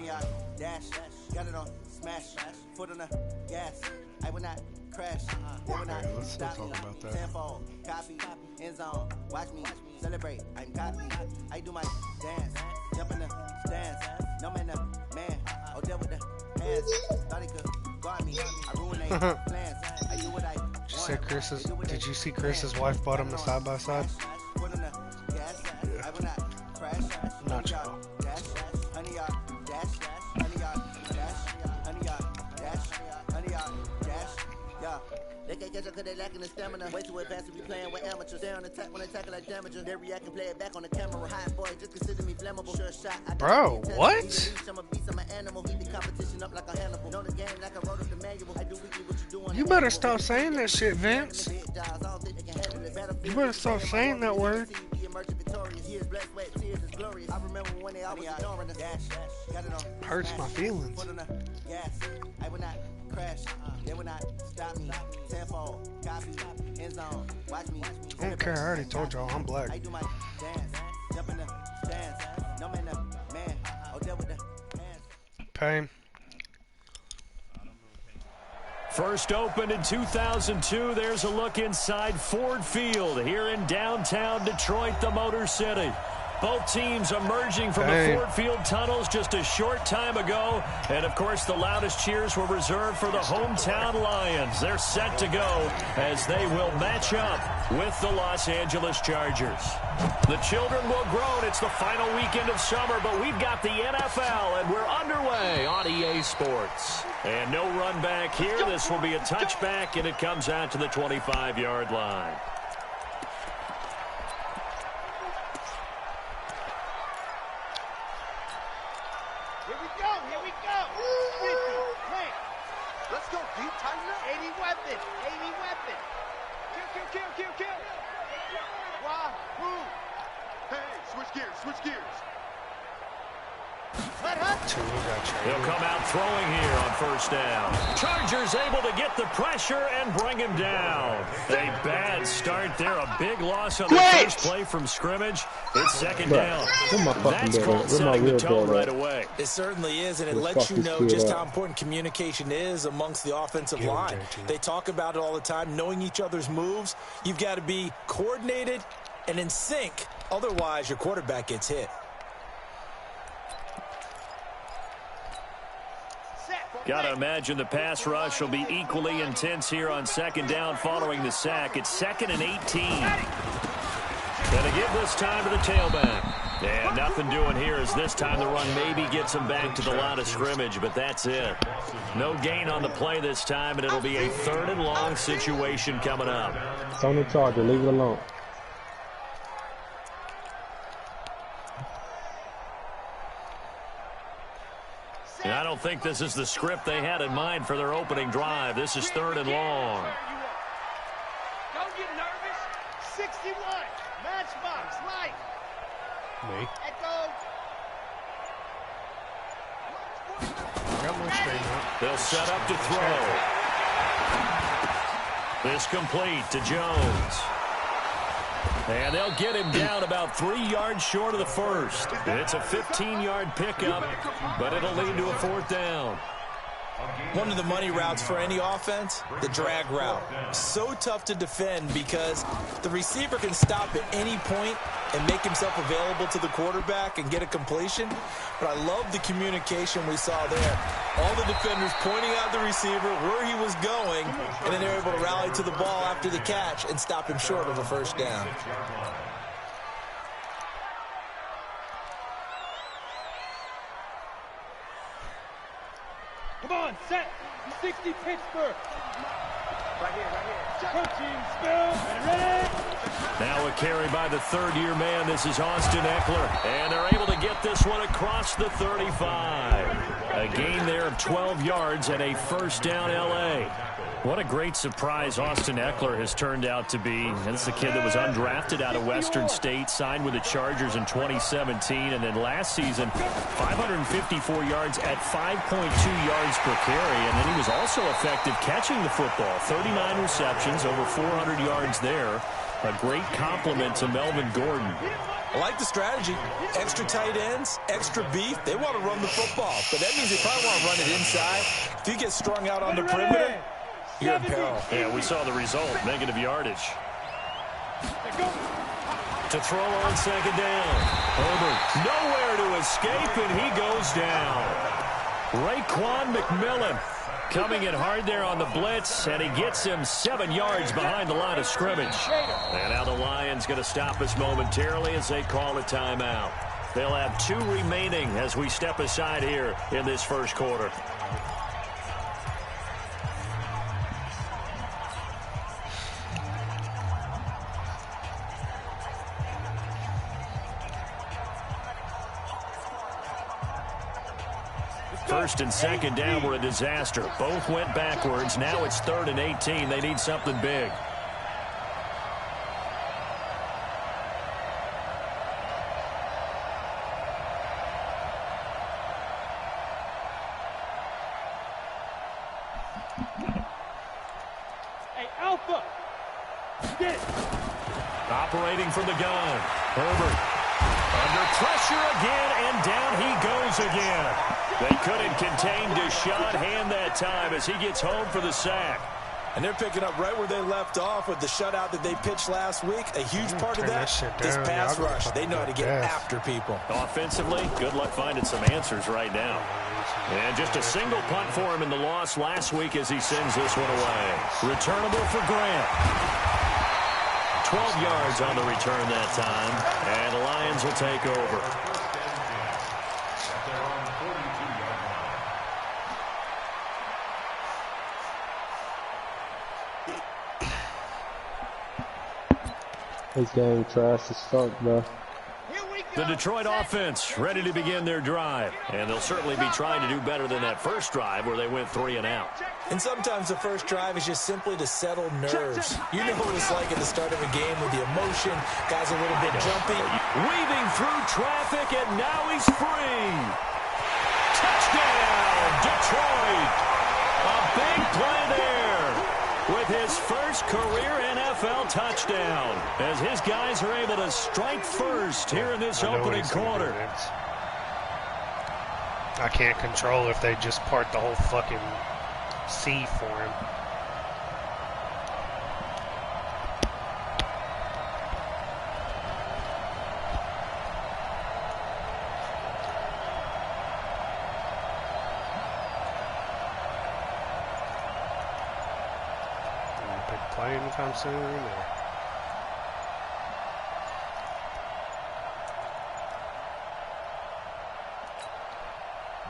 yard dash, got it on smash, foot on the gas. I will not crash. Let's talk about that. Tenfold, copy, end zone. Watch me celebrate. I'm copy. I do my dance, jump in the stands. No man, man. Oh, deal with the hands. Thought he could guard me. I ruin their plans. I do what I want. Did you see Chris's wife bought him a side by side? Foot on the gas. I will not crash. Not y'all. Dash, honey yard dash, honey yard dash, honey yard dash, honey yard dash. Yeah. They can't catch up cause they lacking the stamina. Way too advanced to be playing with amateurs. They on attack when they tackle like damager. They react and play it back on the camera. Hot boy, just consider me flammable. Sure shot. Bro, what? I'm a beast, I'm an animal. Heat the competition up like a Hannibal. Know the game like I wrote up the manual. I do weekly what you doing. You better stop saying that shit, Vince. You better stop saying that word. Hurts my feelings. I will not crash. They will not stop me. Tenfold, copy, end zone. Watch me. I don't care. I already told y'all I'm black. I do my dance, jump in the stands. No man, man. Oh, deal with the hands. Pain. First opened in 2002. There's a look inside Ford Field here in downtown Detroit, the Motor City. Both teams emerging from the Ford Field tunnels just a short time ago. And, of course, the loudest cheers were reserved for the hometown Lions. They're set to go as they will match up with the Los Angeles Chargers. The children will groan. It's the final weekend of summer, but we've got the NFL, and we're underway on EA Sports. And no run back here. This will be a touchback, and it comes out to the 25-yard line. He'll come out throwing here on first down. Chargers able to get the pressure and bring him down. A bad start there. A big loss on the first play from scrimmage. It's second down. That's called setting the tone right away. It certainly is, and it lets you know just how important communication is amongst the offensive line. They talk about it all the time, knowing each other's moves. You've got to be coordinated and in sync. Otherwise, your quarterback gets hit. Got to imagine the pass rush will be equally intense here on second down following the sack. It's 2nd and 18. Going to give this time to the tailback. And nothing doing here as this time the run maybe gets him back to the line of scrimmage, but that's it. No gain on the play this time, and it'll be a 3rd and long situation coming up. It's on the Charger. Leave it alone. And I don't think this is the script they had in mind for their opening drive. This is 3rd and long. Don't get nervous. 61. Matchbox. Light. Me. Echo. They'll set up to throw. This complete to Jones. And they'll get him down about 3 yards short of the first. It's a 15-yard pickup, but it'll lead to a 4th down. One of the money routes for any offense, the drag route. So tough to defend because the receiver can stop at any point and make himself available to the quarterback and get a completion. But I love the communication we saw there. All the defenders pointing out the receiver, where he was going, and then they're able to rally to the ball after the catch and stop him short of a first down. Come on, set. 60 Pittsburgh. Right here. Coaching, spill, ready. Now a carry by the 3rd-year man. This is Austin Eckler. And they're able to get this one across the 35. A gain there of 12 yards and a first down L.A. What a great surprise Austin Eckler has turned out to be. This is a kid that was undrafted out of Western State, signed with the Chargers in 2017, and then last season, 554 yards at 5.2 yards per carry, and then he was also effective catching the football. 39 receptions, over 400 yards there. A great compliment to Melvin Gordon. I like the strategy. Extra tight ends, extra beef. They want to run the football, but that means they probably want to run it inside. If you get strung out on the perimeter, you're in peril. Yeah, we saw the result, negative yardage. To throw on second down. Herbert nowhere to escape, and he goes down. Raekwon McMillan coming in hard there on the blitz, and he gets him 7 yards behind the line of scrimmage. And now the Lions going to stop us momentarily as they call a timeout. They'll have 2 remaining as we step aside here in this first quarter. First and second down were a disaster. Both went backwards. Now it's 3rd and 18. They need something big. Hey, Alpha! Get it! Operating from the gun. Herbert under pressure again, and down he goes again. They couldn't contain Deshaun Hand that time as he gets home for the sack. And they're picking up right where they left off with the shutout that they pitched last week. A huge part of that, this pass rush. They know how to get after people. Offensively, good luck finding some answers right now. And just a single punt for him in the loss last week as he sends this one away. Returnable for Grant. 12 yards on the return that time, and the Lions will take over. This game trash as fuck, bro. The Detroit offense ready to begin their drive, and they'll certainly be trying to do better than that first drive where they went 3 and out. And sometimes the first drive is just simply to settle nerves. You know what it's like at the start of a game with the emotion, guys a little bit jumpy. Weaving through traffic, and now he's free. Touchdown, Detroit. A big play there with his first career NFL touchdown as his guys are able to strike first here in this opening quarter. I can't control if they just part the whole fucking sea for him. Play anytime soon. Or?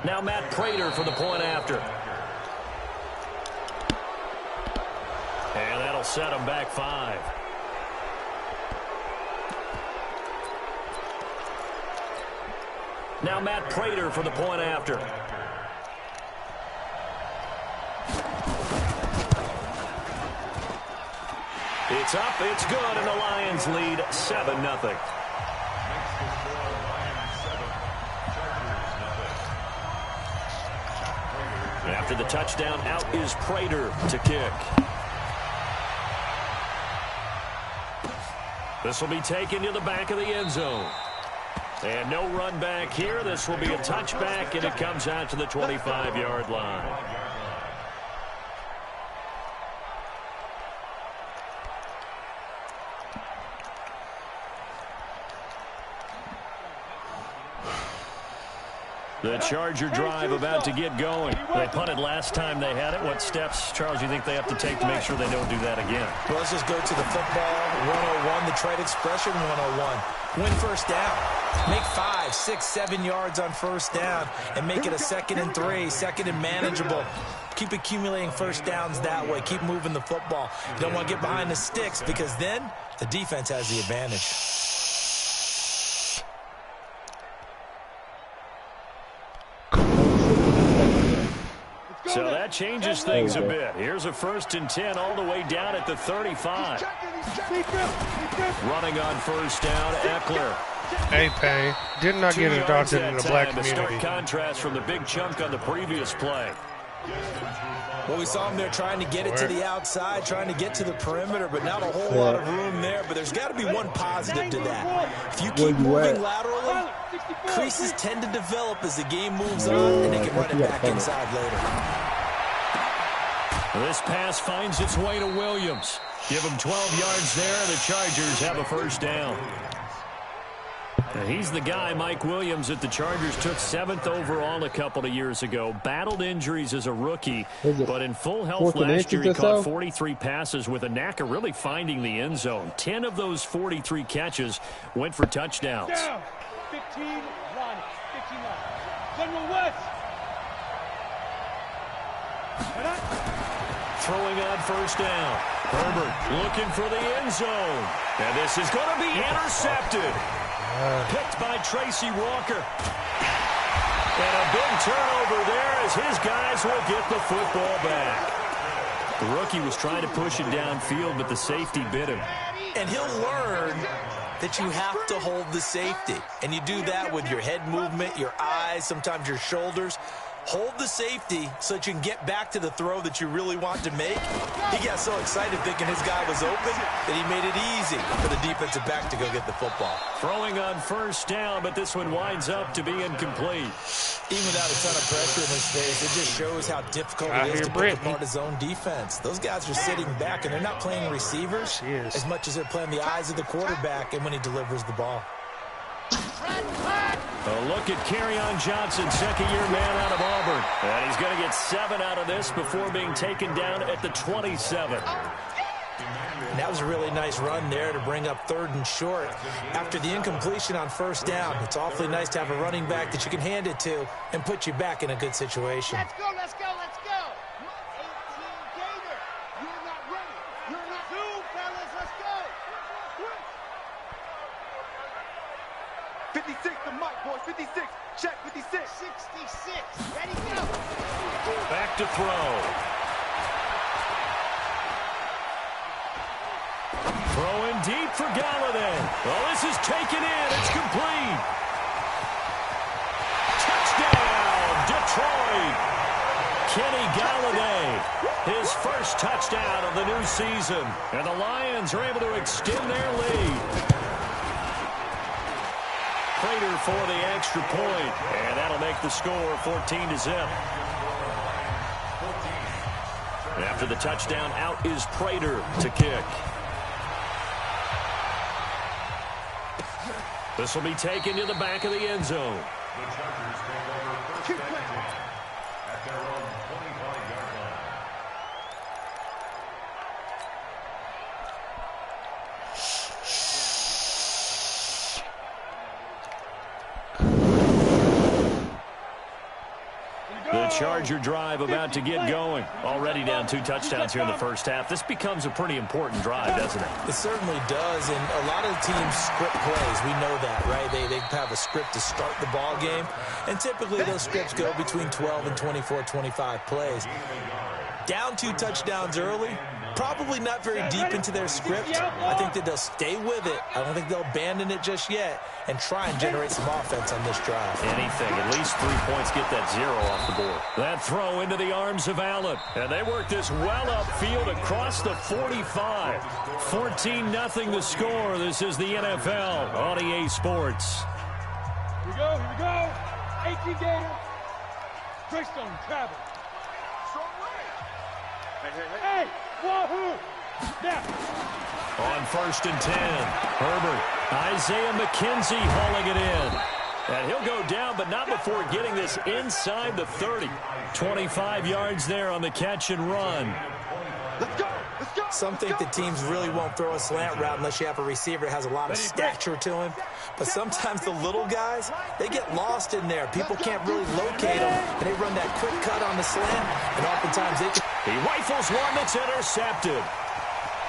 Now Matt Prater for the point after. And that'll set him back 5. Now Matt Prater for the point after. It's up, it's good, and the Lions lead 7-0. After the touchdown, out is Prater to kick. This will be taken to the back of the end zone. And no run back here. This will be a touchback, and it comes out to the 25-yard line. The Charger drive about to get going. They punted last time they had it. What steps, Charles, you think they have to take to make sure they don't do that again? Well, let's just go to the football 101, the trade expression 101. Win first down. Make 5, 6, 7 yards on first down and make it a 2nd and 3, 2nd and manageable. Keep accumulating first downs that way. Keep moving the football. You don't want to get behind the sticks because then the defense has the advantage. So that changes things a bit. Here's a 1st and 10 all the way down at the 35. Running on first down, Eckler. Hey, Pay. Did not get adopted in the black community. Stark contrast from the big chunk on the previous play. Well, we saw him there trying to get it to the outside, trying to get to the perimeter, but not a whole lot of room there. But there's got to be one positive to that. If you keep moving laterally, creases tend to develop as the game moves on, and they can run it back inside later. This pass finds its way to Williams. Give him 12 yards there. The Chargers have a first down. He's the guy, Mike Williams, that the Chargers took 7th overall a couple of years ago. Battled injuries as a rookie, but in full health last year, he caught 43 passes with a knack of really finding the end zone. 10 of those 43 catches went for touchdowns. 15, run, 15 line. General West. Throwing on first down. Herbert looking for the end zone. And this is going to be intercepted. Picked by Tracy Walker. And a big turnover there as his guys will get the football back. The rookie was trying to push it downfield, but the safety bit him. And he'll learn that you have to hold the safety. And you do that with your head movement, your eyes, sometimes your shoulders. Hold the safety so that you can get back to the throw that you really want to make. He got so excited thinking his guy was open that he made it easy for the defensive back to go get the football. Throwing on first down, but this one winds up to be incomplete. Even without a ton of pressure in his face, it just shows how difficult it is to pick apart his own defense. Those guys are sitting back, and they're not playing receivers as much as they're playing the eyes of the quarterback and when he delivers the ball. A look at Kerryon Johnson, second-year man out of Auburn. And he's going to get 7 out of this before being taken down at the 27. And that was a really nice run there to bring up 3rd and short. After the incompletion on first down, it's awfully nice to have a running back that you can hand it to and put you back in a good situation. Let's go, let's go, let's go. 18 Gator. You're not ready. You're not due, fellas. Let's go. 56, the mic, boys. 56. Check, 56. 66. Ready, go. Back to throw. Throwing deep for Galladay. Well, this is taken in. It's complete. Touchdown, Detroit. Kenny Galladay, his first touchdown of the new season. And the Lions are able to extend their lead. Prater for the extra point, and that'll make the score 14-0. After the touchdown, out is Prater to kick. This will be taken to the back of the end zone. Charger drive about to get going. Already down 2 touchdowns here in the first half. This becomes a pretty important drive, doesn't it? It certainly does, and a lot of teams script plays. We know that, right? They have a script to start the ball game, and typically those scripts go between 12 and 24, 25 plays. Down 2 touchdowns early, probably not very deep into their script. I think that they'll stay with it. I don't think they'll abandon it just yet and try and generate some offense on this drive. Anything, at least 3 points, get that 0 off the board. That throw into the arms of Allen. And they work this well upfield across the 45. 14-0 the score. This is the NFL on EA Sports. Here we go. 18 Gator. Greystone travel. Hey, wahoo! Now. On 1st and 10, Herbert, Isaiah McKenzie hauling it in. And he'll go down, but not before getting this inside the 30. 25 yards there on the catch and run. Let's go. Some think that teams really won't throw a slant route unless you have a receiver that has a lot of stature to him. But sometimes the little guys, they get lost in there. People can't really locate them, and they run that quick cut on the slant, and oftentimes they can... He rifles one that's intercepted.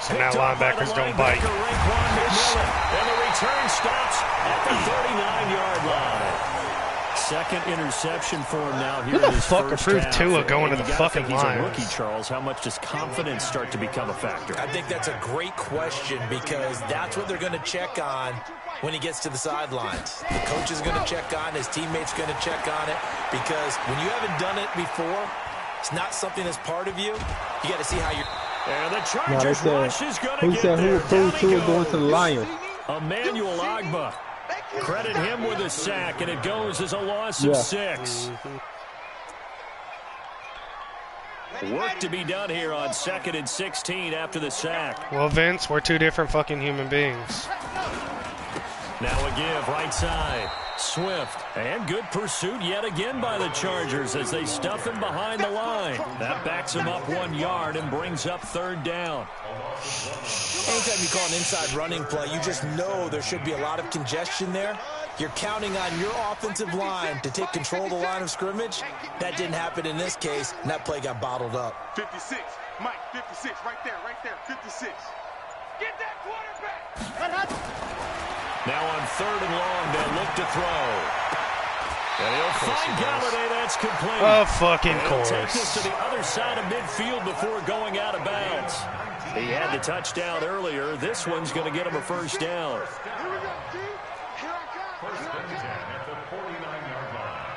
So now linebackers don't bite. And the return stops at the 39-yard line. Second interception for him now here in his first half. Tua going to the fucking Lions? He's a Lions. rookie, Charles. How much does confidence start to become a factor? I think that's a great question because that's what they're going to check on when he gets to the sidelines. The coach is going to check on, his teammates going to check on it because when you haven't done it before, It's not something that's part of you. You got to see how you're. And the Chargers rush is going to get said there. who going to the Lions? Emmanuel Ogbah. Credit him with a sack, and it goes as a loss of 6. Work to be done here on 2nd and 16 after the sack. Well, Vince, we're two different fucking human beings. Now a give right side. Swift. And good pursuit yet again by the Chargers as they stuff him behind the line. That backs him up 1 yard and brings up 3rd down. Anytime you call an inside running play, you just know there should be a lot of congestion there. You're counting on your offensive line to take control of the line of scrimmage. That didn't happen in this case, and that play got bottled up. 56, Mike, 56, right there, 56. Get that quarterback! Now on 3rd and long, they'll look to throw. And he'll find Galladay. That's complete. Of fucking He'll course. take this to the other side of midfield before going out of bounds. He had the touchdown earlier. This one's going to get him a 1st down. Here we go, G. Here I come. Here I come. At the 49-yard line.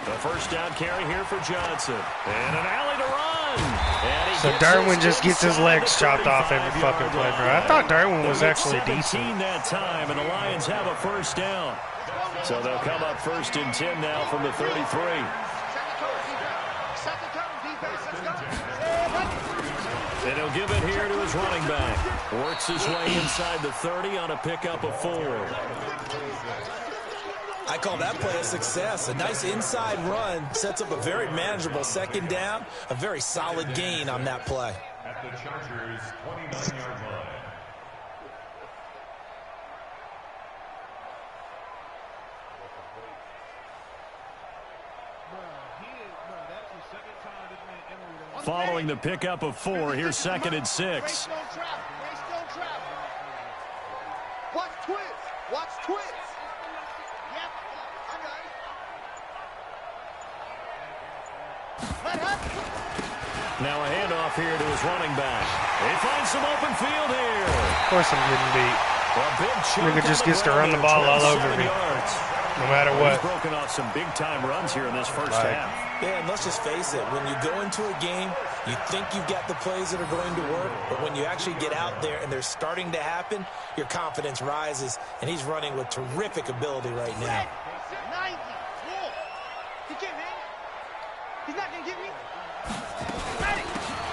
The 1st down carry here for Johnson. And an alley to run. And he So gets Darwin this just gets his inside legs the chopped off every 35-yard fucking play, bro. line. I thought Darwin was They actually get 17 decent. that time, and the Lions have a 1st down. So they'll come up 1st and 10 now from the 33. And he'll give it here to his running back. Works his way inside the 30 on a pickup of 4. I call that play a success. A nice inside run sets up a very manageable 2nd down. A very solid gain on that play. At the Chargers' 29-yard line. Following the pickup of 4, here's 2nd and 6. Watch twins. Watch twins. Yep. I got it. Now a handoff here to his running back. He finds some open field here. Of course I'm getting beat. A big chunk Nigga on just the gets to ground run the there, ball all 27 over me. yards. No matter He's what. broken off some big-time runs here in this first Right. half. Yeah, and let's just face it. When you go into a game, you think you've got the plays that are going to work, but when you actually get out there and they're starting to happen, your confidence rises, and he's running with terrific ability right now. 90. Whoa. He can't, man. He's not going to get me.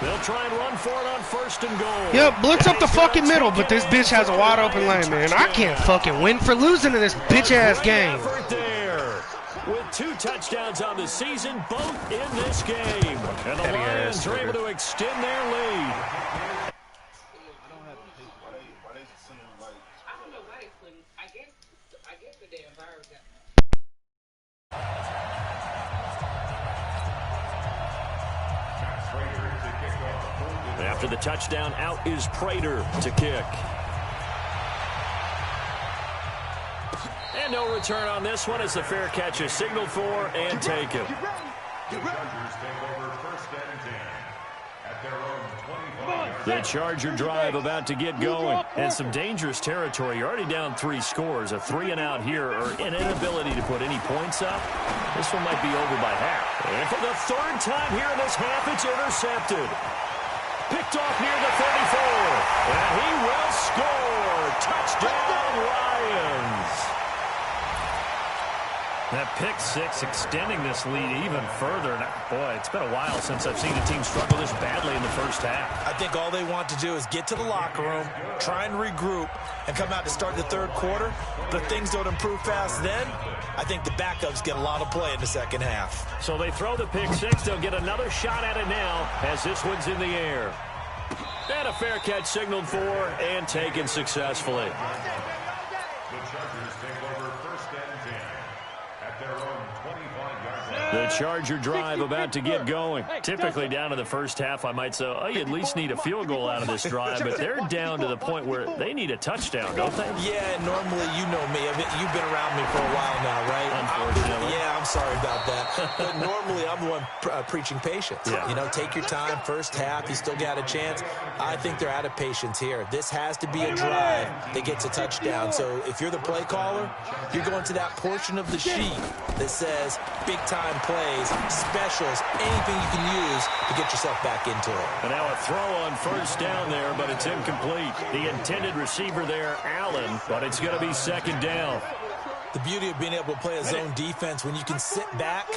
They'll try and run for it on 1st and goal. Yep, blitz up the fucking middle, but this bitch has a wide open lane, man. I can't fucking win for losing to this bitch-ass game. Effort there. With 2 touchdowns on the season, both in this game. And the Lions are able to extend their lead. After the touchdown, out is Prater to kick. And no return on this one as the fair catch is signaled for and taken. The Chargers take over 1st and 10 at their own 25-yard line. The Charger drive about to get going. And some dangerous territory. You're already down 3 scores. A 3 and out here or an inability to put any points up. This one might be over by half. And for the 3rd time here in this half, it's intercepted. Picked off near the 34. And he will score. Touchdown, Lions. That pick 6 extending this lead even further. Now, boy, it's been a while since I've seen a team struggle this badly in the first half. I think all they want to do is get to the locker room, try and regroup, and come out to start the 3rd quarter. But if things don't improve fast then, I think the backups get a lot of play in the 2nd half. So they throw the pick 6. They'll get another shot at it now as this one's in the air. And a fair catch signaled for and taken successfully. The Chargers take over 1st and 10 at their own 25-yard line. The Charger drive about to get going. Typically down in the first half, I might say, oh, you at least need a field goal out of this drive, but they're down to the point where they need a touchdown, don't they? Yeah, normally, you know me. I mean, you've been around me for a while now, right? Unfortunately. Yeah, I'm sorry about that. But normally, I'm the one preaching patience. Yeah. You know, take your time. First half, you still got a chance. I think they're out of patience here. This has to be a drive that gets a touchdown. So if you're the play caller, you're going to that portion of the sheet that says big-time plays, specials, anything you can use to get yourself back into it. And now a throw on first down there, but it's incomplete. The intended receiver there, Allen, but it's going to be second down. The beauty of being able to play a zone defense when you can sit back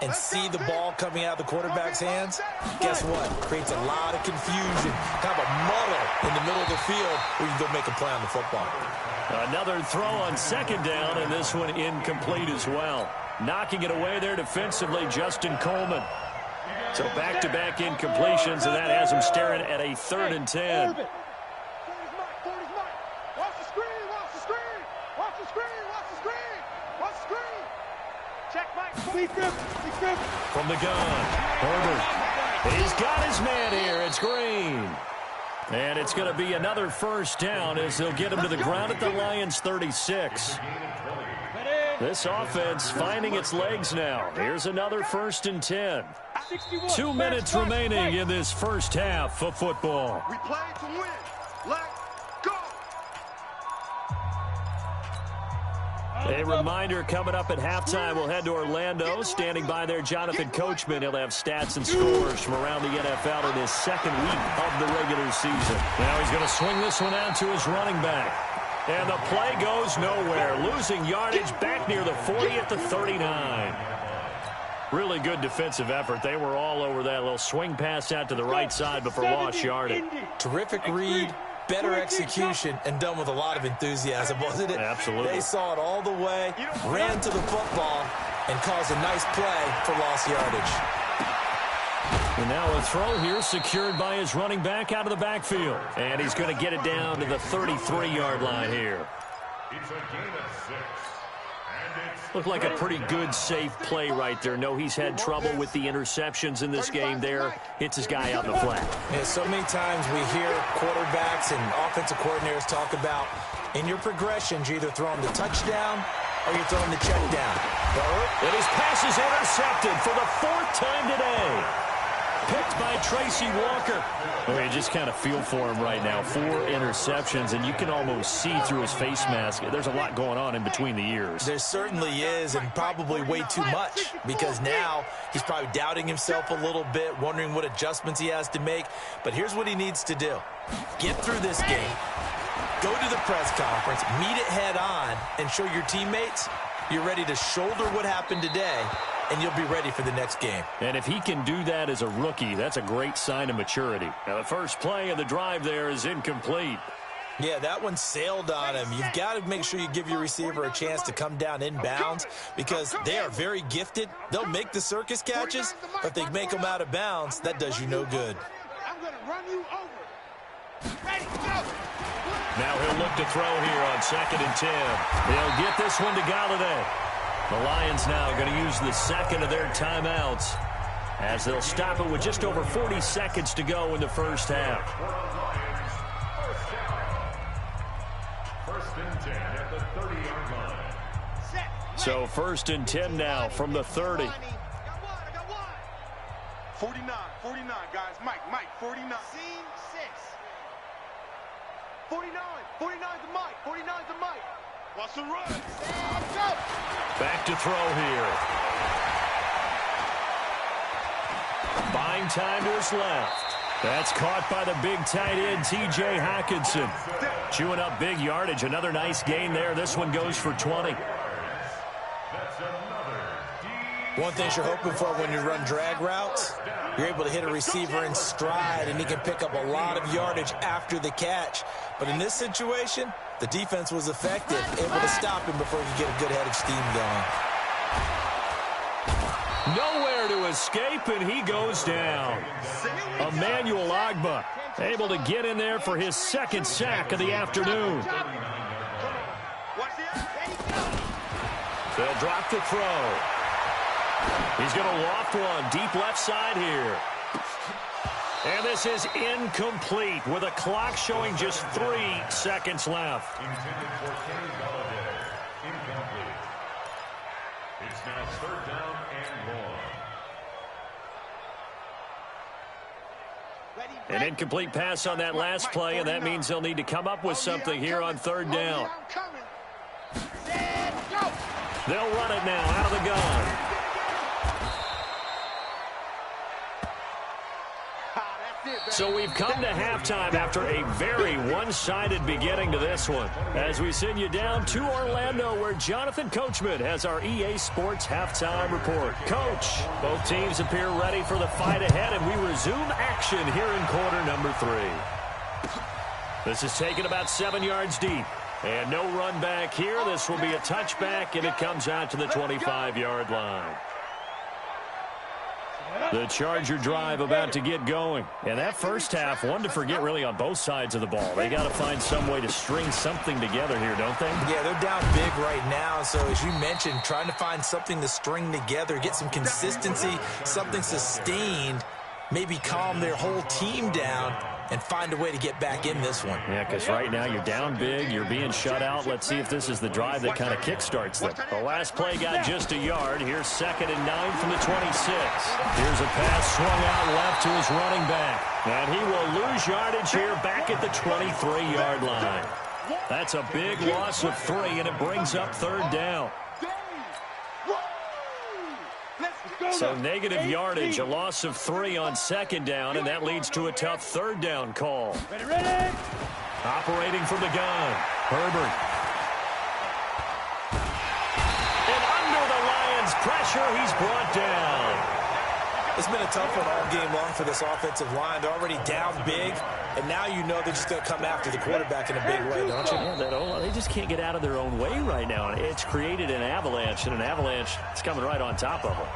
and see the ball coming out of the quarterback's hands, guess what? Creates a lot of confusion, kind of a muddle in the middle of the field where you can go make a play on the football. Another throw on second down, and this one incomplete as well. Knocking it away there defensively, Justin Coleman. So back-to-back incompletions, and that has him staring at a 3rd and 10. Watch the screen, watch the screen, watch the screen, watch the screen, watch the screen. Check Mike. From the gun, Herbert. He's got his man here. It's Green. And it's going to be another first down as they'll get him to the ground at the Lions' 36. This offense finding its legs now. Here's another 1st and 10. 2 minutes remaining in this first half of football. We play to win. Let's go. A reminder coming up at halftime. We'll head to Orlando. Standing by there, Jonathan Coachman. He'll have stats and scores from around the NFL in his 2nd week of the regular season. Now he's going to swing this one out to his running back. And the play goes nowhere. Losing yardage back near the 40 at the 39. Really good defensive effort. They were all over that little swing pass out to the right side, but for lost yardage. Terrific read, better execution, and done with a lot of enthusiasm, wasn't it? Absolutely. They saw it all the way, ran to the football, and caused a nice play for lost yardage. And now a throw here secured by his running back out of the backfield. And he's going to get it down to the 33-yard line here. It's a gain of 6. Looked like a pretty good, safe play right there. No, he's had trouble with the interceptions in this game there. Hits his guy out in the flat. Yeah, so many times we hear quarterbacks and offensive coordinators talk about in your progressions, you're either throwing the touchdown or you're throwing the check down. And his pass is intercepted for the 4th time today. Picked by Tracy Walker. Well, you just kind of feel for him right now. 4 interceptions, and you can almost see through his face mask. There's a lot going on in between the ears. There certainly is, and probably way too much, because now he's probably doubting himself a little bit, wondering what adjustments he has to make. But here's what he needs to do. Get through this game, go to the press conference, meet it head on, and show your teammates you're ready to shoulder what happened today, and you'll be ready for the next game. And if he can do that as a rookie, that's a great sign of maturity. Now, the first play of the drive there is incomplete. Yeah, that one sailed on him. You've got to make sure you give your receiver a chance to come down inbounds because they are very gifted. They'll make the circus catches, but if they make them out of bounds, that does you no good. I'm going to run you over. Ready, go. Now he'll look to throw here on 2nd and 10. They'll get this one to Galladay. The Lions now going to use the 2nd of their timeouts as they'll stop it with just over 40 seconds to go in the first half. 1st and 10 at the 30-yard line. So 1st and 10 now from the 30. I got 49, guys. Mike, 49. Scene 6. 49 to Mike, 49 to Mike. Watch the run. Stand, go. Back to throw here. Buying time to his left. That's caught by the big tight end, T.J. Hockenson. Chewing up big yardage. Another nice gain there. This one goes for 20. One thing you're hoping for when you run drag routes, you're able to hit a receiver in stride, and he can pick up a lot of yardage after the catch. But in this situation, the defense was effective, able to stop him before he could get a good head of steam going. Nowhere to escape, and he goes down. Emmanuel Ogbah able to get in there for his 2nd sack of the afternoon. They'll drop the throw. He's going to loft one deep left side here. And this is incomplete with a clock showing just 3 seconds left. Intended for Kenny Galladay. Incomplete. It's now 3rd down and 1. An incomplete pass on that last play, and that means they'll need to come up with something here on 3rd down. They'll run it now out of the gun. So we've come to halftime after a very one-sided beginning to this one. As we send you down to Orlando, where Jonathan Coachman has our EA Sports halftime report. Coach, both teams appear ready for the fight ahead, and we resume action here in quarter number 3. This is taken about 7 yards deep. And no run back here. This will be a touchback, and it comes out to the 25-yard line. The Charger drive about to get going. And that first half, one to forget really on both sides of the ball. They got to find some way to string something together here, don't they? Yeah, they're down big right now. So as you mentioned, trying to find something to string together, get some consistency, something sustained, maybe calm their whole team down and find a way to get back in this one. Yeah, because right now you're down big, you're being shut out. Let's see if this is the drive that kind of kickstarts them. The last play got just a yard. Here's 2nd and 9 from the 26. Here's a pass swung out left to his running back. And he will lose yardage here back at the 23-yard line. That's a big loss of 3, and it brings up 3rd down. So negative yardage, a loss of 3 on 2nd down, and that leads to a tough 3rd down call. Ready. Operating from the gun, Herbert. And under the Lions' pressure, he's brought down. It's been a tough one all game long for this offensive line. They're already down big, and now you know they're just going to come after the quarterback in a big way, don't you? Yeah, they just can't get out of their own way right now. It's created an avalanche, and an avalanche is coming right on top of them.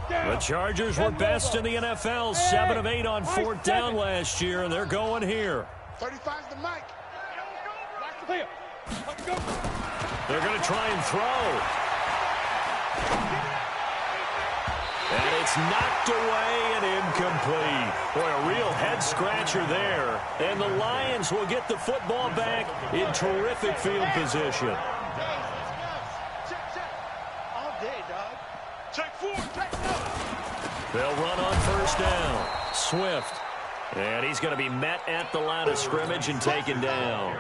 The Chargers were best in the NFL, 7 of 8 on 4th down last year, and they're going here. 35's the mic. They're going to try and throw. And it's knocked away and incomplete. Boy, a real head-scratcher there. And the Lions will get the football back in terrific field position. All day, dog. Check 4, check 4. They'll run on 1st down. Swift. And he's going to be met at the line of scrimmage and taken down.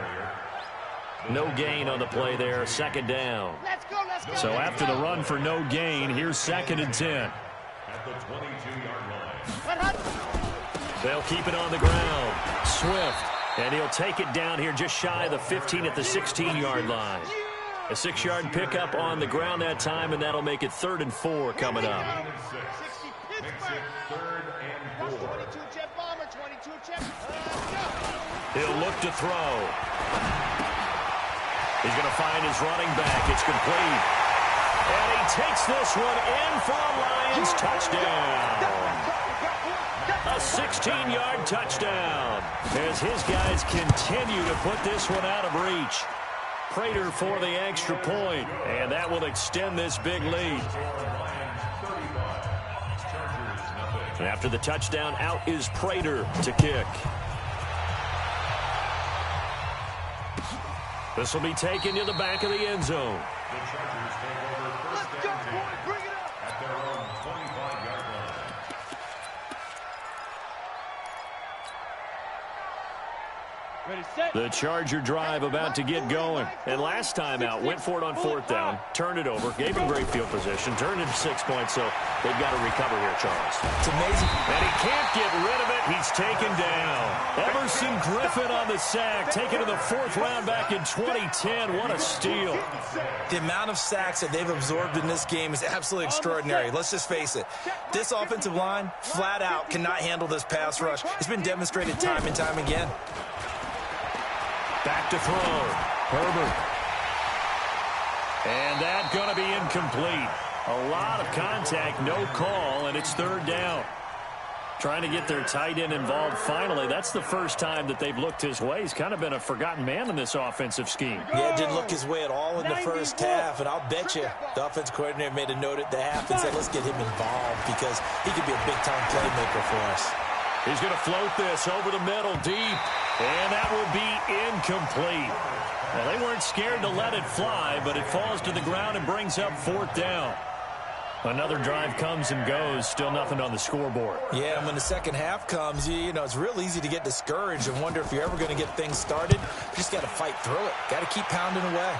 No gain on the play there, 2nd down. Let's go. So after the run for no gain, here's 2nd and 10. At the 22-yard line. They'll keep it on the ground. Swift. And he'll take it down here just shy of the 15 at the 16-yard line. A 6-yard pickup on the ground that time, and that'll make it 3rd and 4 coming up. 60 Pittsburgh. 3rd and 4. 22 jet bomber, 22 jet. He'll look to throw. He's going to find his running back. It's complete. And he takes this one in for a Lions touchdown. A 16-yard touchdown as his guys continue to put this one out of reach. Prater for the extra point, and that will extend this big lead. And after the touchdown, out is Prater to kick. This will be taken to the back of the end zone. The Chargers take over 1st and 10 at their own 25-yard line. Ready, set. The Charger drive about to get going. And last time out, went for it on 4th down, turned it over, gave him great field position, turned it 6 points, so they've got to recover here, Charles. It's amazing. And he can't get rid of it. He's taken down. Emerson Griffin on the sack, taken to the 4th round back in 2010. What a steal. The amount of sacks that they've absorbed in this game is absolutely extraordinary. Let's just face it. This offensive line, flat out, cannot handle this pass rush. It's been demonstrated time and time again. Back to throw. Herbert. And that's going to be incomplete. A lot of contact, no call, and it's 3rd down. Trying to get their tight end involved finally. That's the first time that they've looked his way. He's kind of been a forgotten man in this offensive scheme. Yeah, it didn't look his way at all in the first half, and I'll bet you the offense coordinator made a note at the half and said, let's get him involved because he could be a big-time playmaker for us. He's going to float this over the middle deep, and that will be incomplete. Well, they weren't scared to let it fly, but it falls to the ground and brings up 4th down. Another drive comes and goes. Still nothing on the scoreboard. Yeah, and when the second half comes, you know, it's real easy to get discouraged and wonder if you're ever going to get things started. You just got to fight through it. Got to keep pounding away.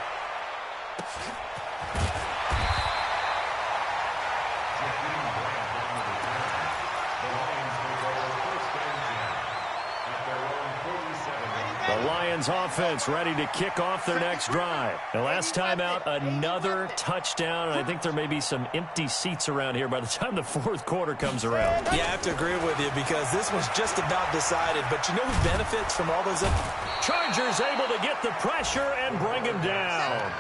The Lions offense ready to kick off their next drive. The last time out, another touchdown, and I think there may be some empty seats around here by the time the fourth quarter comes around. Yeah, I have to agree with you because this one's just about decided. But you know who benefits from all those? Chargers able to get the pressure and bring him down.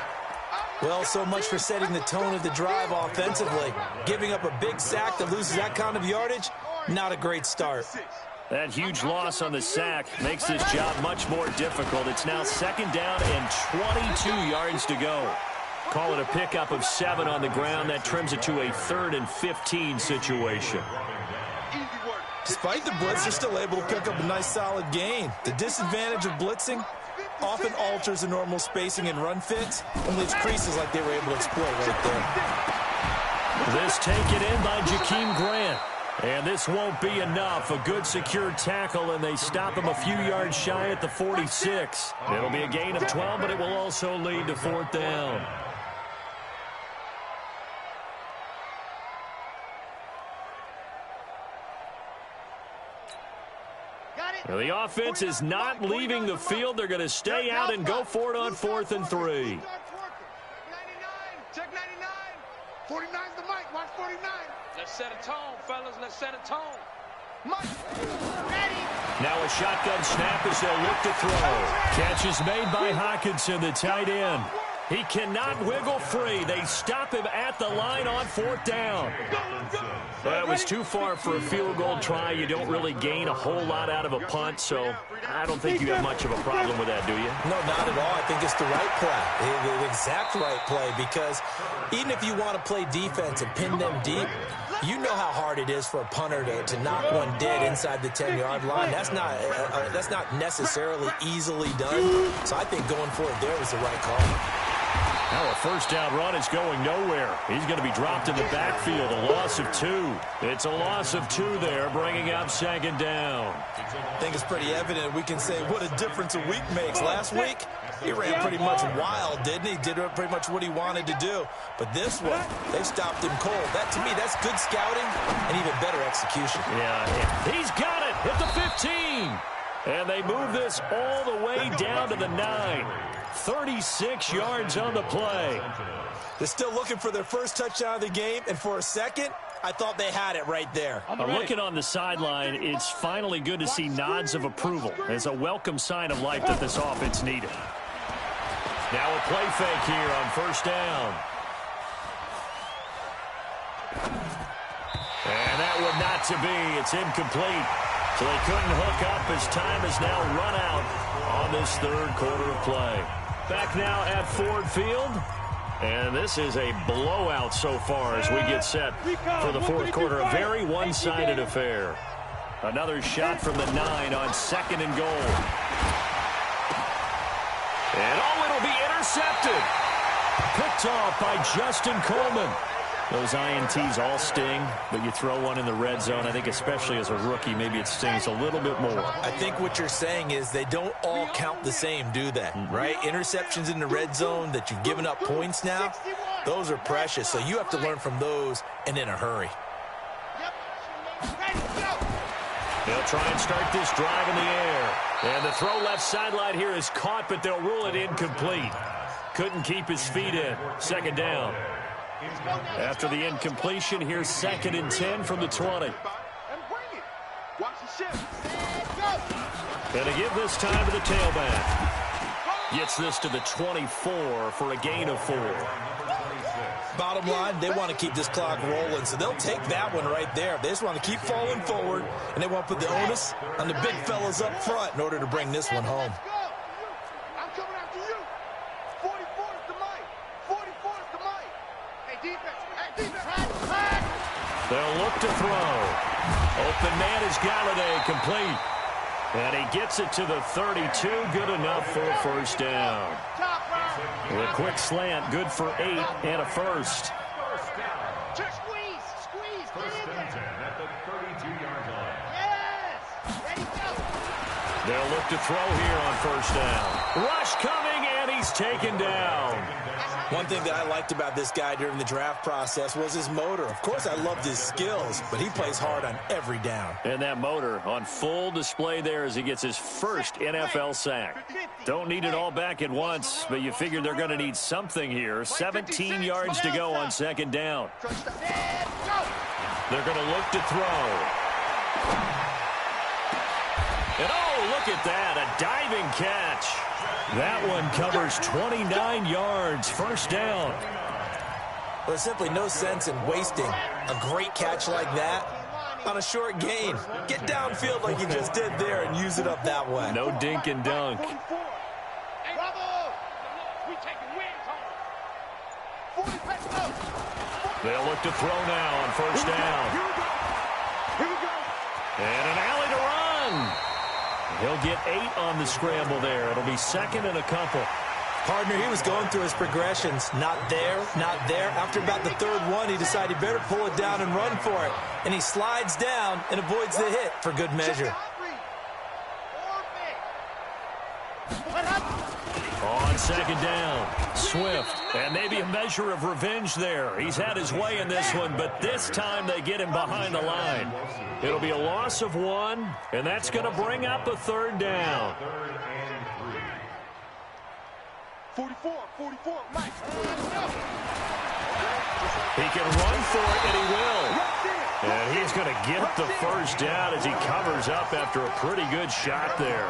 Well, so much for setting the tone of the drive offensively. Giving up a big sack that loses that kind of yardage, not a great start. That huge loss on the sack makes this job much more difficult. It's now second down and 22 yards to go. Call it a pickup of 7 on the ground. That trims it to a 3rd and 15 situation. Despite the blitz, they're still able to pick up a nice solid gain. The disadvantage of blitzing often alters the normal spacing and run fits and leaves creases like they were able to exploit right there. This taken in by Jakeem Grant. And this won't be enough. A good secure tackle, and they stop him a few yards shy at the 46. It'll be a gain of 12, but it will also lead to 4th down. Now, the offense is not leaving the field. They're going to stay out and go for it on 4th and 3. Check 99. 49's the mic. Watch 49. Let's set a tone, fellas. Let's set a tone. Mike, ready. Now a shotgun snap as they'll look to throw. Catch is made by Hawkinson, the tight end. He cannot wiggle free. They stop him at the line on 4th down. That was too far for a field goal try. You don't really gain a whole lot out of a punt, so I don't think you have much of a problem with that, do you? No, not at all. I think it's the right play, the exact right play, because even if you want to play defense and pin them deep, you know how hard it is for a punter to knock one dead inside the 10-yard line. That's not necessarily easily done. So I think going for it there was the right call. Now a first down run is going nowhere. He's going to be dropped in the backfield, a loss of 2. It's a loss of 2 there, bringing up 2nd down. I think it's pretty evident. We can say what a difference a week makes. Last week, he ran pretty much wild, didn't he? Did pretty much what he wanted to do. But this one, they stopped him cold. That, to me, that's good scouting and even better execution. Yeah, he's got it at the 15. And they move this all the way down to the 9. 36 yards on the play. They're still looking for their first touchdown of the game, and for a second, I thought they had it right there. Looking on the sideline, it's finally good to see nods of approval. It's a welcome sign of life that this offense needed. Now a play fake here on 1st down. And that would not to be. It's incomplete. So they couldn't hook up as time has now run out on this 3rd quarter of play. Back now at Ford Field. And this is a blowout so far as we get set for the 4th quarter. A very one-sided affair. Another shot from the 9 on 2nd and goal. And it'll be intercepted. Picked off by Justin Coleman. Those INTs all sting, but you throw one in the red zone. I think especially as a rookie, maybe it stings a little bit more. I think what you're saying is they don't all count the same, do they? Right? Interceptions in the red zone that you've given up points now, those are precious. So you have to learn from those and in a hurry. They'll try and start this drive in the air. And the throw left sideline here is caught, but they'll rule it incomplete. Couldn't keep his feet in. 2nd down. After the incompletion, here's 2nd and 10 from the 20. And to give this time to the tailback. Gets this to the 24 for a gain of 4. Bottom line, they want to keep this clock rolling, so they'll take that one right there. They just want to keep falling forward, and they want to put the onus on the big fellas up front in order to bring this one home. I'm coming after you. 44 is the mic. 44 is the mic. Hey, defense. Hey, defense. They'll look to throw. Open man is Galladay, complete. And he gets it to the 32, good enough for a 1st down. With a quick slant, good for 8 and a 1st. They'll look to throw here on first down. Rush coming, and he's taken down. One thing that I liked about this guy during the draft process was his motor. Of course, I loved his skills, but he plays hard on every down. And that motor on full display there as he gets his first NFL sack. Don't need it all back at once, but you figure they're going to need something here. 17 yards to go on second down. They're going to look to throw. And oh, look at that, a diving catch. That one covers 29 yards, first down. Well, there's simply no sense in wasting a great catch like that on a short gain. Get downfield like you just did there and use it up that way. No dink and dunk. They'll look to throw now on first down. And an alley to run. He'll get 8 on the scramble there. It'll be second and a couple. Partner, he was going through his progressions. Not there, not there. After about the third one, he decided he better pull it down and run for it. And he slides down and avoids the hit for good measure. On second down, Swift. And maybe a measure of revenge there. He's had his way in this one, but this time they get him behind the line. It'll be a loss of 1, and that's going to bring up a third down. 44, Mike. He can run for it, and he will. And he's going to get the first down as he covers up after a pretty good shot there.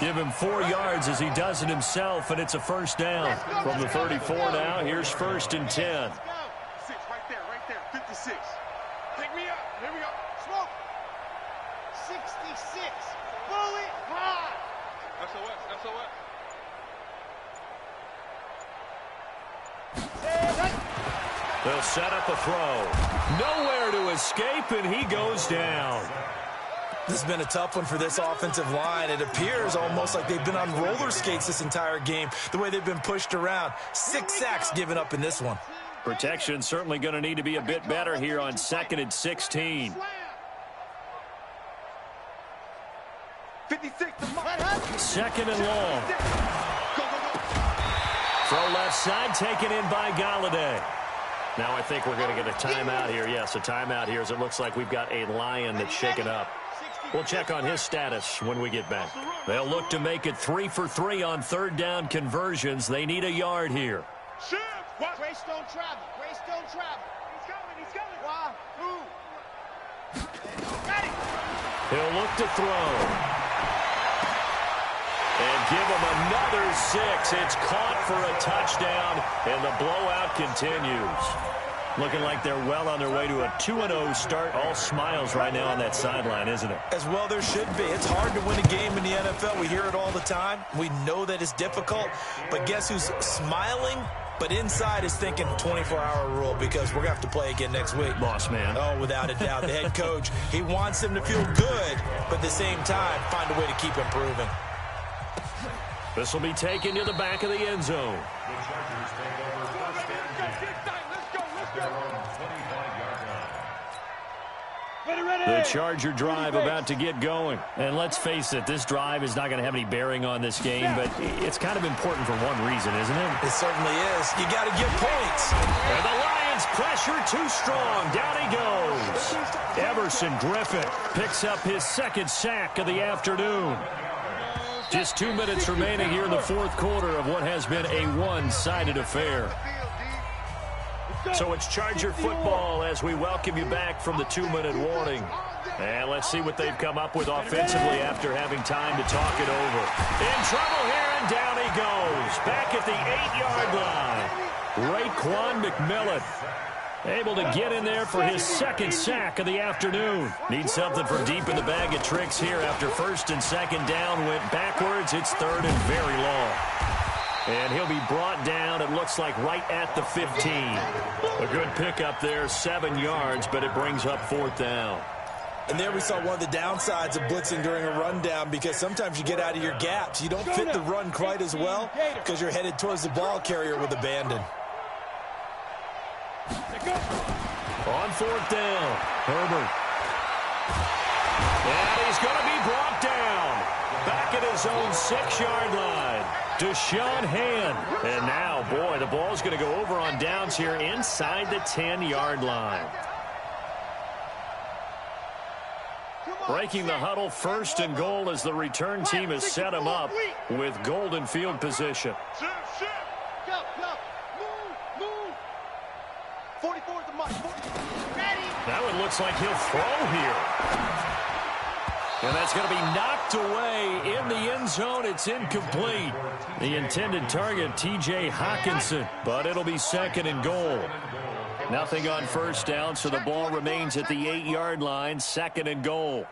Give him 4 yards as he does it himself, and it's a first down. From the 34 now, here's first and 10. 6, right there, 56. Pick me up, here we go, smoke. 66, bullet high. SOS. They'll set up a throw. Nowhere to escape, and he goes down. This has been a tough one for this offensive line. It appears almost like they've been on roller skates this entire game, the way they've been pushed around. 6 sacks given up in this one. Protection certainly going to need to be a bit better here on second and 16. 56 to second and long. Throw left side, taken in by Galladay. Now I think we're going to get a timeout here. Yes, a timeout here as it looks like we've got a Lion that's shaken up. We'll check on his status when we get back. They'll look to make it 3 for 3 on third down conversions. They need a yard here. Grace don't travel. He's coming. Why? Who? Got it. He'll look to throw. And give him another 6. It's caught for a touchdown, and the blowout continues. Looking like they're well on their way to a 2-0 start. All smiles right now on that sideline, isn't it? As well there should be. It's hard to win a game in the NFL. We hear it all the time. We know that it's difficult. But guess who's smiling? But inside is thinking 24-hour rule because we're going to have to play again next week. Boss man. Oh, without a doubt. The head coach, he wants them to feel good, but at the same time, find a way to keep improving. This will be taken to the back of the end zone. The Charger drive about to get going. And let's face it, this drive is not going to have any bearing on this game, but it's kind of important for one reason, isn't it? It certainly is. You got to get points. And the Lions pressure too strong. Down he goes. Everson Griffin picks up his second sack of the afternoon. Just 2 minutes remaining here in the fourth quarter of what has been a one-sided affair. So it's Charger football as we welcome you back from the 2-minute warning. And let's see what they've come up with offensively after having time to talk it over. In trouble here, and down he goes. Back at the 8-yard line. Raekwon McMillan able to get in there for his second sack of the afternoon. Needs something from deep in the bag of tricks here after first and second down went backwards. It's third and very long. And he'll be brought down, it looks like, right at the 15. A good pickup there, 7 yards, but it brings up fourth down. And there we saw one of the downsides of blitzing during a rundown because sometimes you get out of your gaps. You don't fit the run quite as well because you're headed towards the ball carrier with abandon. On fourth down, Herbert. And he's going to be brought down. back at his own 6-yard line. Deshaun Hand. And now, boy, the ball's going to go over on downs here inside the 10-yard line. Breaking the huddle, 1st and goal as the return team has set him up with golden field position. Go, move. 44 is the mark. Ready. That one looks like he'll throw here. And that's going to be knocked away in the end zone. It's incomplete. The intended target, T.J. Hawkinson, but it'll be 2nd and goal. Nothing on 1st down, so the ball remains at the 8-yard line, 2nd and goal.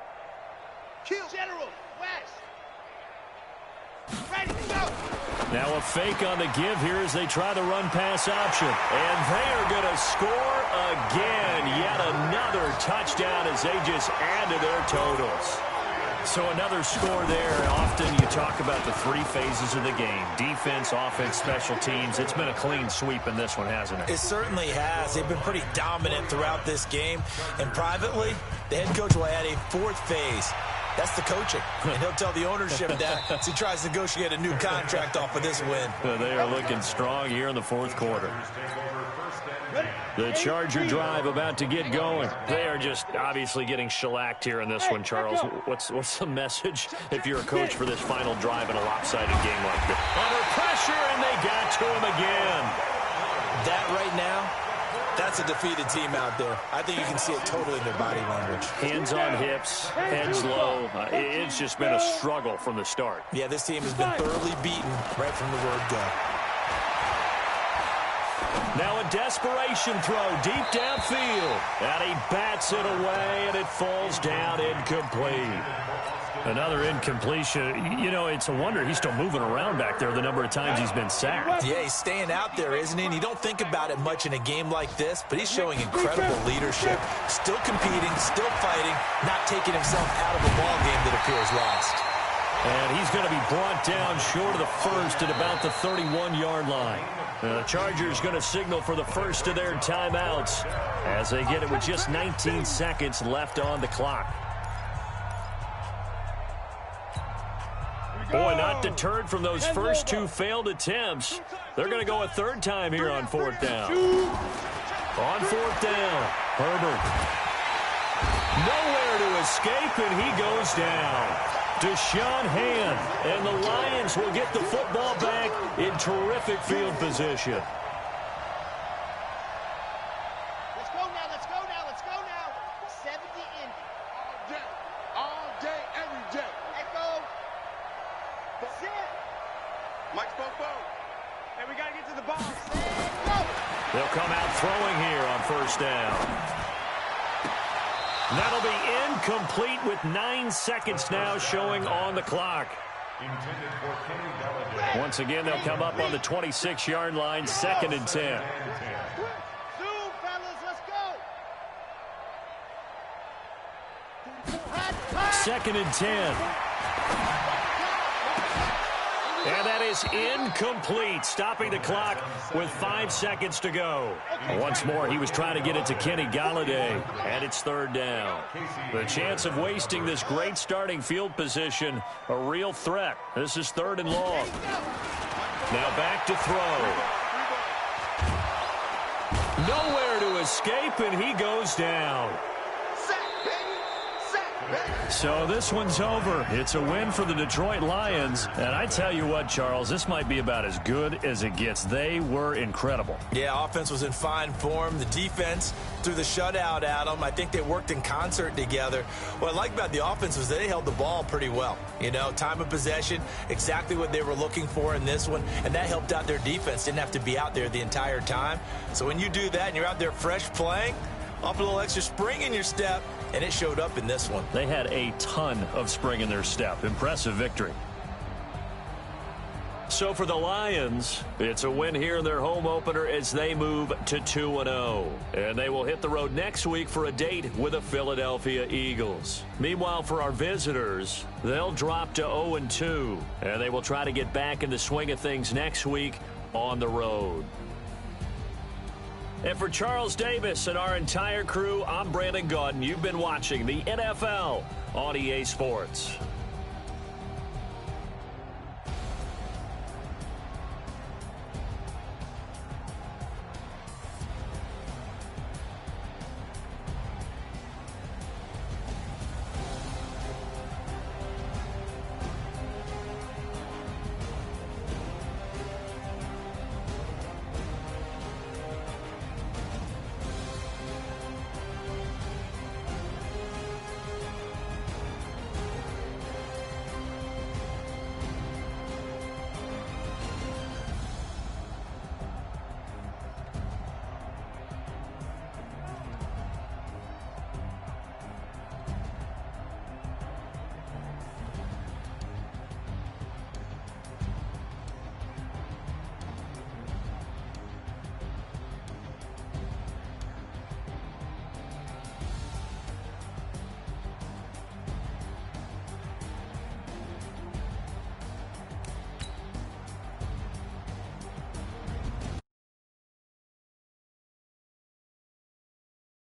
Kill. General, West. Ready to go. Now a fake on the give here as they try the run-pass option. And they are going to score again. Yet another touchdown as they just add to their totals. So another score there. Often you talk about the 3 phases of the game. Defense, offense, special teams. It's been a clean sweep in this one, hasn't it? It certainly has. They've been pretty dominant throughout this game. And privately, the head coach will add a 4th phase. That's the coaching. And he'll tell the ownership that as he tries to negotiate a new contract off of this win. They are looking strong here in the 4th quarter. The Charger drive about to get going. They are just obviously getting shellacked here in this one, Charles. What's the message if you're a coach for this final drive in a lopsided game like this? Under pressure, and they got to him again. That right now, that's a defeated team out there. I think you can see it totally in their body language. Hands on hips, heads low. It's just been a struggle from the start. Yeah, this team has been thoroughly beaten right from the word go. Now a desperation throw deep downfield. And he bats it away, and it falls down incomplete. Another incompletion. You know, it's a wonder he's still moving around back there the number of times he's been sacked. Yeah, he's staying out there, isn't he? And you don't think about it much in a game like this, but he's showing incredible leadership. Still competing, still fighting, not taking himself out of a ball game that appears lost. And he's going to be brought down short of the 1st at about the 31-yard line. The Chargers going to signal for the first of their timeouts as they get it with just 19 seconds left on the clock. Boy, not deterred from those first 2 failed attempts. They're going to go a 3rd time here on 4th down. On 4th down, Herbert. Nowhere to escape, and he goes down. Deshaun Hand, and the Lions will get the football back in terrific field position. Let's go now. 70 in. All day, every day. Echo. Sit. Mike's Bobo. Hey, we got to get to the ball. They'll come out throwing here on 1st down. That'll be incomplete with 9 seconds now showing on the clock. Once again, they'll come up on the 26-yard line, 2nd and 10. Zoom, fellas, let's go. 2nd and 10. And that is incomplete, stopping the clock with 5 seconds to go. Once more, he was trying to get it to Kenny Golladay, and it's 3rd down. The chance of wasting this great starting field position, a real threat. This is 3rd and long. Now back to throw. Nowhere to escape, and he goes down. So this one's over. It's a win for the Detroit Lions. And I tell you what, Charles, this might be about as good as it gets. They were incredible. Yeah, offense was in fine form. The defense threw the shutout at them. I think they worked in concert together. What I like about the offense was they held the ball pretty well. You know, time of possession, exactly what they were looking for in this one. And that helped out their defense. Didn't have to be out there the entire time. So when you do that and you're out there fresh playing, off a little extra spring in your step, and it showed up in this one. They had a ton of spring in their step. Impressive victory. So for the Lions, it's a win here in their home opener as they move to 2-0. And they will hit the road next week for a date with the Philadelphia Eagles. Meanwhile, for our visitors, they'll drop to 0-2. And they will try to get back in the swing of things next week on the road. And for Charles Davis and our entire crew, I'm Brandon Gaudin. You've been watching the NFL on EA Sports.